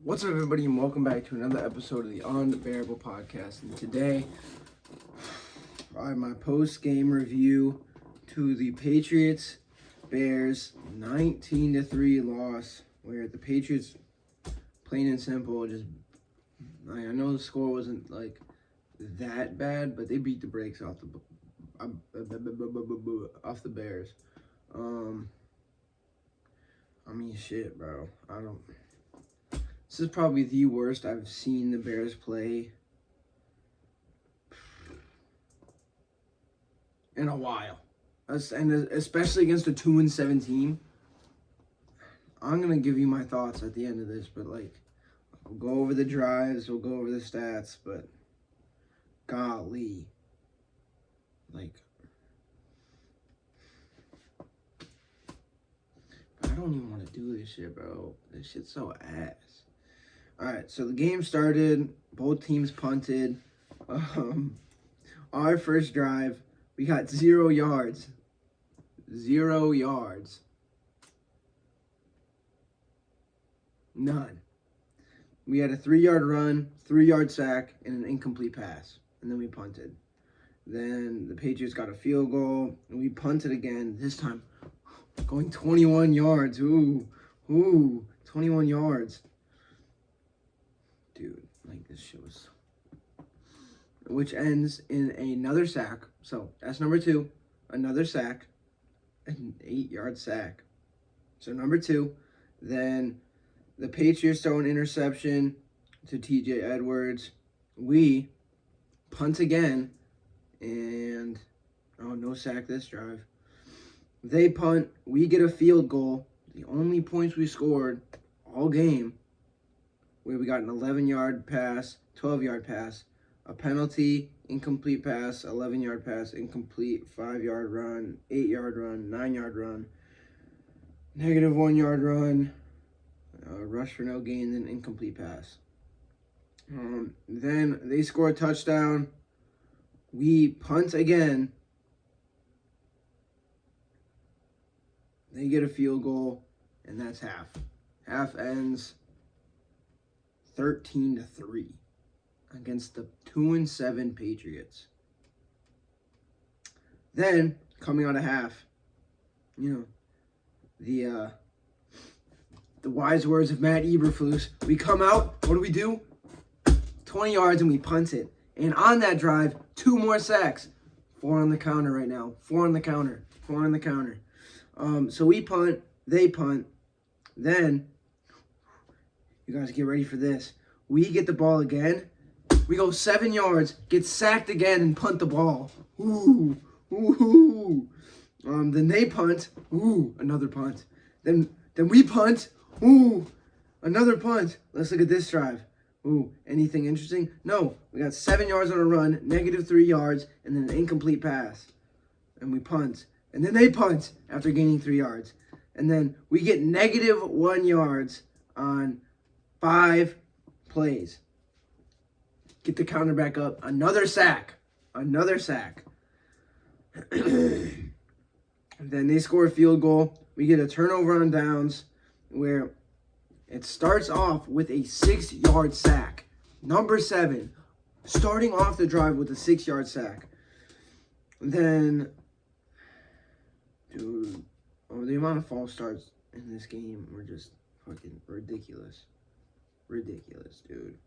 What's up, everybody, and welcome back to another episode of the Unbearable Podcast. And today, I have my post-game review to the Patriots Bears 19-3 loss, where the Patriots, plain and simple, I know the score wasn't like that bad, but they beat the brakes off the Bears. Shit, bro. This is probably the worst I've seen the Bears play in a while. And especially against a 2-7 team. I'm going to give you my thoughts at the end of this, but we'll go over the drives, we'll go over the stats, but golly. I don't even want to do this shit, bro. This shit's so ass. Alright, so the game started. Both teams punted. Our first drive, we got 0 yards. 0 yards. None. We had a 3-yard run, 3-yard sack, and an incomplete pass. And then we punted. Then the Patriots got a field goal, and we punted again. This time, going 21 yards. Ooh, 21 yards. Dude, this shit was... Which ends in another sack. So, that's number 2. Another sack. An 8-yard sack. So, number 2. Then, the Patriots throw an interception to TJ Edwards. We punt again. And... oh, no sack this drive. They punt. We get a field goal. The only points we scored all game, where we got an 11-yard pass, 12-yard pass, a penalty, incomplete pass, 11-yard pass, incomplete, 5-yard run, 8-yard run, 9-yard run, negative 1-yard run, rush for no gain, then incomplete pass. Then they score a touchdown. We punt again. They get a field goal, and that's half. Half ends 13-3 against the 2-7 Patriots. Then, coming out of half, the wise words of Matt Eberflus, we come out, what do? 20 yards, and we punt it. And on that drive, 2 more sacks. 4 on the counter right now. 4 on the counter. So we punt, they punt. Then, you guys get ready for this. We get the ball again. We go 7 yards, get sacked again, and punt the ball. Then they punt. Another punt. Then we punt. Another punt. Let's look at this drive. Anything interesting? No. We got 7 yards on a run, negative 3 yards, and then an incomplete pass. And we punt. And then they punt after gaining 3 yards. And then we get negative 1 yards on 5 plays. Get the counter back up. Another sack. Then they score a field goal. We get a turnover on downs where it starts off with a 6-yard sack. Number 7. Starting off the drive with a 6-yard sack. Then... dude, the amount of false starts in this game were just fucking ridiculous. Dude.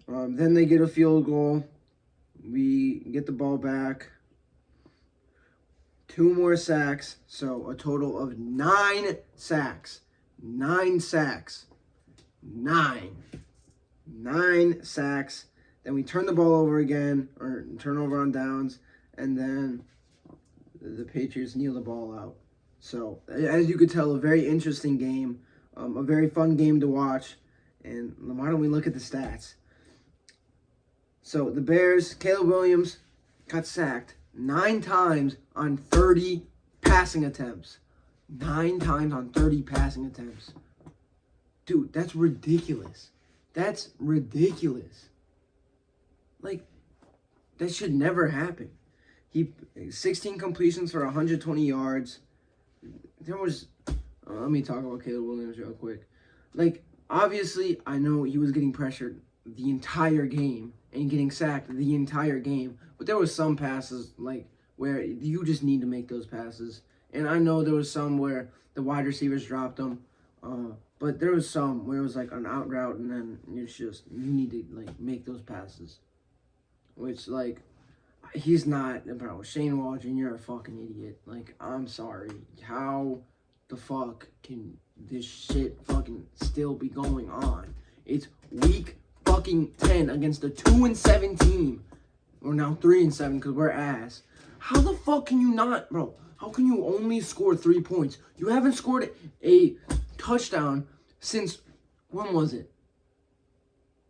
Then they get a field goal. We get the ball back. 2 more sacks. So a total of 9 sacks. 9 sacks. 9 sacks. Then we turn the ball over again, or turn over on downs, and then the Patriots kneel the ball out. So, as you could tell, a very interesting game, a very fun game to watch. And why don't we look at the stats? So, the Bears, Caleb Williams got sacked 9 times on 30 passing attempts. 9 times on 30 passing attempts. Dude, that's ridiculous. That should never happen. 16 completions for 120 yards. There was... let me talk about Caleb Williams real quick. Obviously, I know he was getting pressured the entire game and getting sacked the entire game, but there was some passes like where you just need to make those passes. And I know there was some where the wide receivers dropped them, but there was some where it was like an out route, and then it's just you need to like make those passes, which like he's not, bro. Shane Waldron, you're a fucking idiot. Like, I'm sorry. How the fuck can this shit fucking still be going on? It's week fucking 10 against a 2-7 team. We're now 3-7 because we're ass. How the fuck can you not, bro? How can you only score 3 points? You haven't scored a touchdown since, when was it?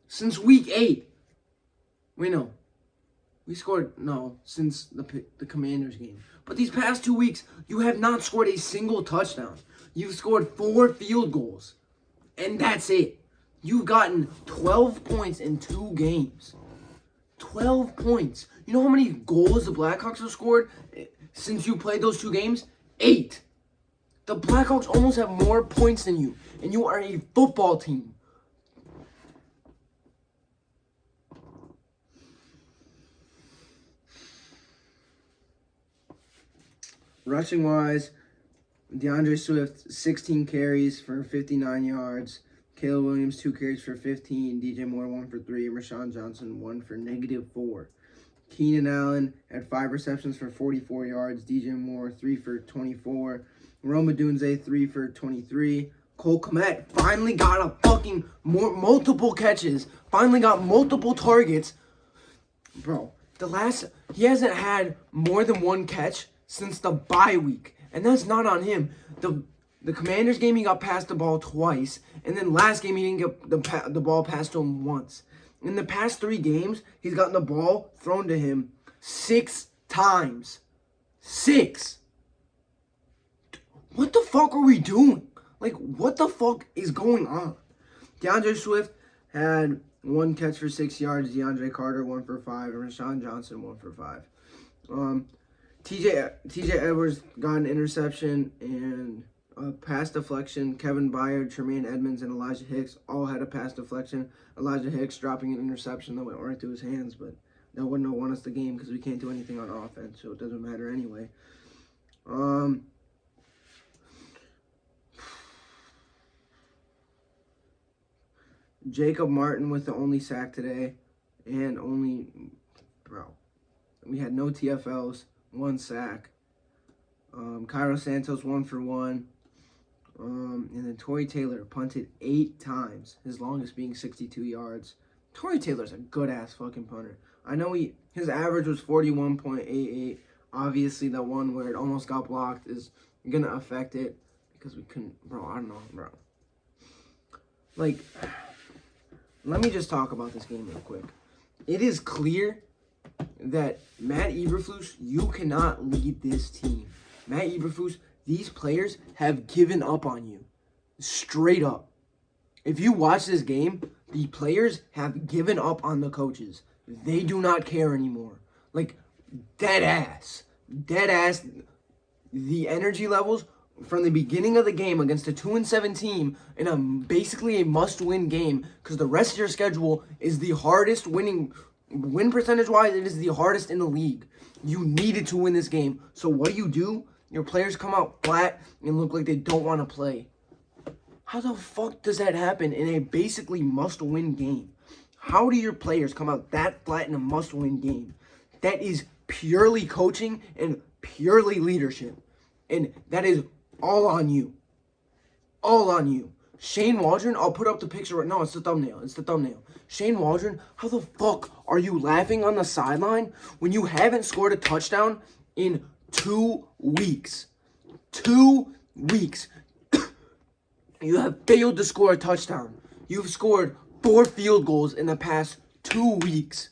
Since week 8. Wait, no. We scored, no, since the Commanders game. But these past 2 weeks, you have not scored a single touchdown. You've scored 4 field goals. And that's it. You've gotten 12 points in 2 games. 12 points. You know how many goals the Blackhawks have scored since you played those 2 games? 8. The Blackhawks almost have more points than you. And you are a football team. Rushing wise, DeAndre Swift, 16 carries for 59 yards. Caleb Williams, 2 carries for 15. DJ Moore, 1 for 3. And Rashawn Johnson, 1 for -4. Keenan Allen had 5 receptions for 44 yards. DJ Moore, 3 for 24. Rome Odunze, 3 for 23. Cole Kmet finally got a fucking multiple catches. Finally got multiple targets. Bro, he hasn't had more than 1 catch since the bye week. And that's not on him. The Commanders game, he got passed the ball twice. And then last game, he didn't get the ball passed to him once. In the past 3 games, he's gotten the ball thrown to him 6 times. 6. What the fuck are we doing? Like, what the fuck is going on? DeAndre Swift had 1 catch for 6 yards. DeAndre Carter, 1 for 5. And Rashawn Johnson, 1 for 5. TJ Edwards got an interception and a pass deflection. Kevin Byard, Tremaine Edmonds, and Elijah Hicks all had a pass deflection. Elijah Hicks dropping an interception that went right through his hands, but that wouldn't have won us the game because we can't do anything on offense, so it doesn't matter anyway. Jacob Martin with the only sack today, and we had no TFLs. 1 sack. Cairo Santos, 1 for 1. And then Torrey Taylor punted 8 times, his longest being 62 yards. Torrey Taylor's a good-ass fucking punter. I know his average was 41.88. Obviously, that one where it almost got blocked is going to affect it because we couldn't, I don't know, bro. Like, let me just talk about this game real quick. It is clear that Matt Eberflus, you cannot lead this team. Matt Eberflus, these players have given up on you. Straight up. If you watch this game, the players have given up on the coaches. They do not care anymore. Like, dead ass. Dead ass. The energy levels from the beginning of the game against a 2-7 team in basically a must-win game, because the rest of your schedule is the hardest win percentage-wise, it is the hardest in the league. You needed to win this game. So what do? Your players come out flat and look like they don't want to play. How the fuck does that happen in a basically must-win game? How do your players come out that flat in a must-win game? That is purely coaching and purely leadership. And that is all on you. All on you. Shane Waldron, I'll put up the picture right now. It's the thumbnail. Shane Waldron, how the fuck are you laughing on the sideline when you haven't scored a touchdown in 2 weeks? 2 weeks. You have failed to score a touchdown. You've scored 4 field goals in the past 2 weeks.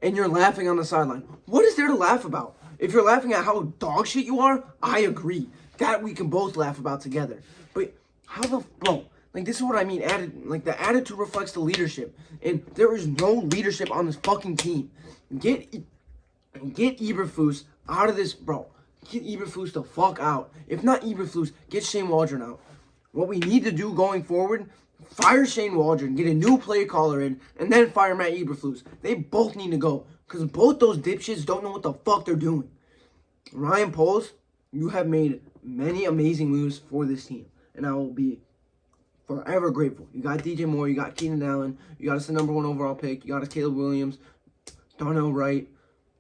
And you're laughing on the sideline. What is there to laugh about? If you're laughing at how dog shit you are, I agree. That we can both laugh about together. But how the like, this is what I mean. The attitude reflects the leadership, and there is no leadership on this fucking team. Get Eberflus out of this, bro. Get Eberflus the fuck out. If not Eberflus, get Shane Waldron out. What we need to do going forward, fire Shane Waldron, get a new play caller in, and then fire Matt Eberflus. They both need to go. Because both those dipshits don't know what the fuck they're doing. Ryan Poles, you have made many amazing moves for this team. And I will be forever grateful. You got DJ Moore, you got Keenan Allen, you got us the number 1 overall pick, you got us Caleb Williams, Darnell Wright,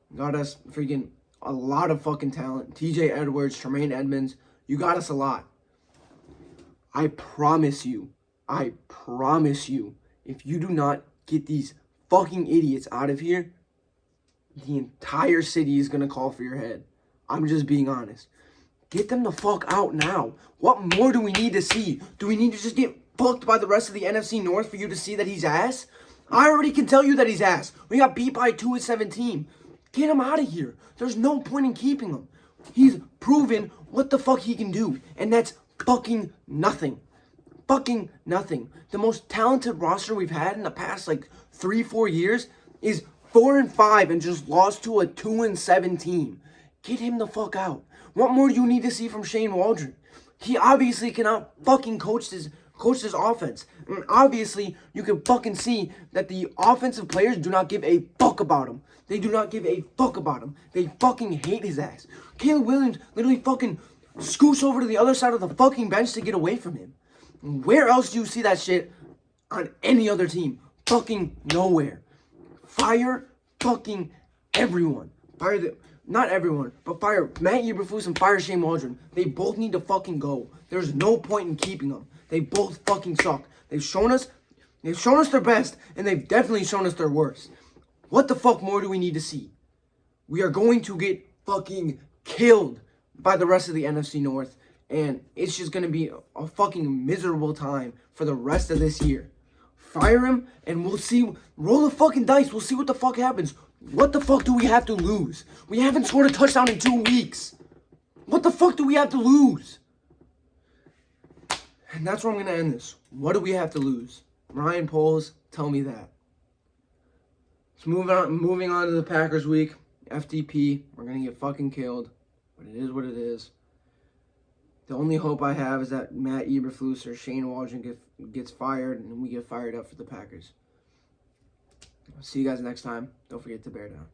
you got us freaking a lot of fucking talent. TJ Edwards, Tremaine Edmonds, you got us a lot. I promise you, if you do not get these fucking idiots out of here, the entire city is going to call for your head. I'm just being honest. Get them the fuck out now. What more do we need to see? Do we need to just get fucked by the rest of the NFC North for you to see that he's ass? I already can tell you that he's ass. We got beat by a 2-17. Get him out of here. There's no point in keeping him. He's proven what the fuck he can do. And that's fucking nothing. Fucking nothing. The most talented roster we've had in the past 3-4 years is 4-5 and just lost to a 2-7 team. Get him the fuck out. What more do you need to see from Shane Waldron? He obviously cannot fucking coach this offense. And obviously, you can fucking see that the offensive players do not give a fuck about him. They do not give a fuck about him. They fucking hate his ass. Caleb Williams literally fucking scoots over to the other side of the fucking bench to get away from him. Where else do you see that shit on any other team? Fucking nowhere. Fire fucking everyone. Not everyone, but fire Matt Eberflus and fire Shane Waldron. They both need to fucking go. There's no point in keeping them. They both fucking suck. They've shown us their best, and they've definitely shown us their worst. What the fuck more do we need to see? We are going to get fucking killed by the rest of the NFC North, and it's just going to be a fucking miserable time for the rest of this year. Fire him, and we'll see. Roll the fucking dice. We'll see what the fuck happens. What the fuck do we have to lose? We haven't scored a touchdown in 2 weeks. What the fuck do we have to lose? And that's where I'm going to end this. What do we have to lose? Ryan Poles, tell me that. So moving on to the Packers week. FTP, we're going to get fucking killed. But it is what it is. The only hope I have is that Matt Eberflus or Shane Waldron gets fired and we get fired up for the Packers. See you guys next time. Don't forget to bear down.